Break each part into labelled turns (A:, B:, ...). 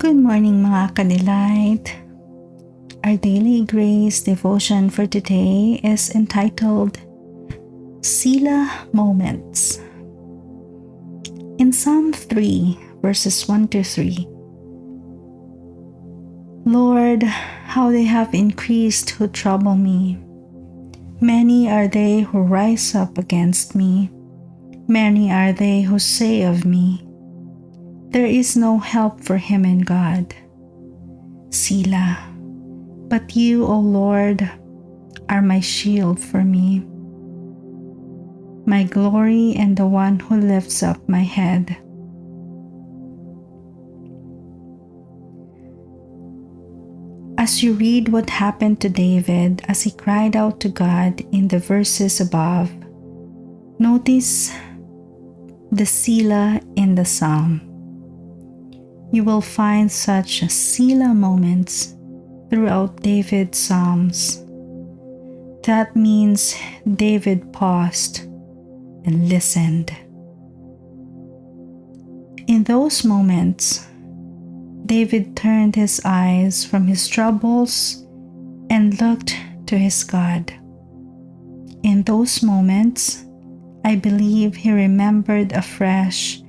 A: Good morning mga kadelight. Our daily grace devotion for today is entitled Selah Moments. In Psalm 3 verses 1 to 3, Lord, how they have increased who trouble me. Many are they who rise up against me. Many are they who say of me, there is no help for him in God. Selah. But you, O Lord, are my shield for me, my glory and the one who lifts up my head. As you read what happened to David as he cried out to God in the verses above, notice the Selah in the psalm. You will find such Selah moments throughout David's psalms. That means David paused and listened. In those moments, David turned his eyes from his troubles and looked to his God. In those moments, I believe he remembered afresh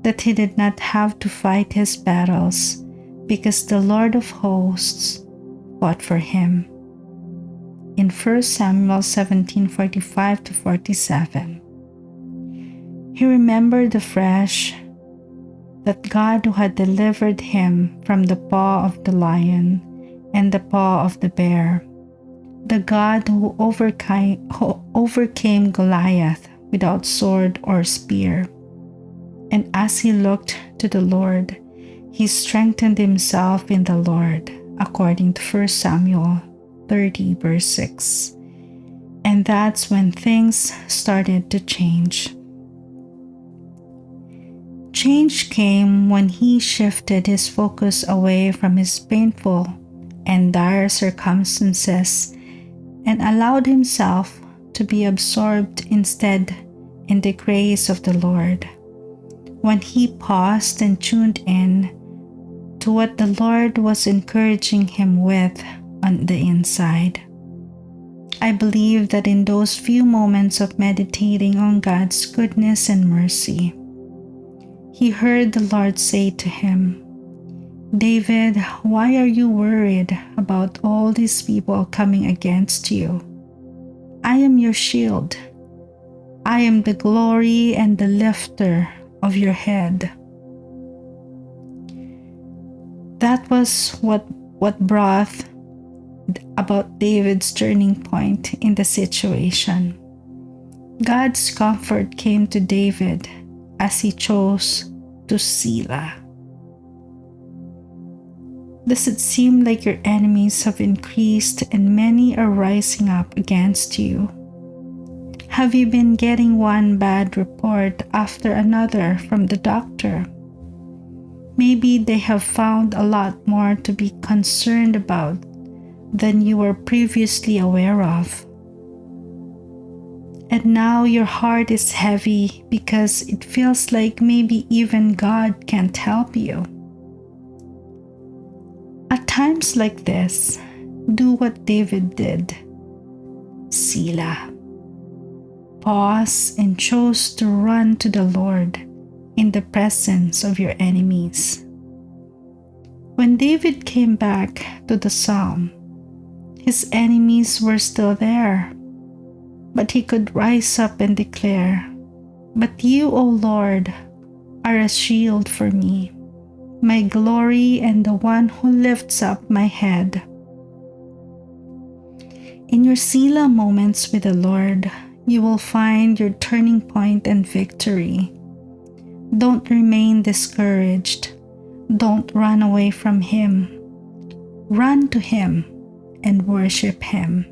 A: that he did not have to fight his battles because the Lord of hosts fought for him. In 1 Samuel 17:45-47, he remembered afresh that God who had delivered him from the paw of the lion and the paw of the bear, the God who overcame Goliath without sword or spear. And as he looked to the Lord, he strengthened himself in the Lord, according to 1 Samuel 30 verse 6. And that's when things started to change. Change came when he shifted his focus away from his painful and dire circumstances and allowed himself to be absorbed instead in the grace of the Lord. When he paused and tuned in to what the Lord was encouraging him with on the inside. I believe that in those few moments of meditating on God's goodness and mercy, he heard the Lord say to him, David, why are you worried about all these people coming against you? I am your shield. I am the glory and the lifter of your head. That was what brought about David's turning point in the situation. God's comfort came to David as he chose to Selah. Does it seem like your enemies have increased and many are rising up against you? Have you been getting one bad report after another from the doctor? Maybe they have found a lot more to be concerned about than you were previously aware of. And now your heart is heavy because it feels like maybe even God can't help you. At times like this, do what David did. Selah. Pause and chose to run to the Lord in the presence of your enemies. When David came back to the psalm, his enemies were still there, but he could rise up and declare, But you, O Lord, are a shield for me, my glory and the one who lifts up my head. In your Selah moments with the Lord, you will find your turning point and victory. Don't remain discouraged. Don't run away from Him. Run to Him and worship Him.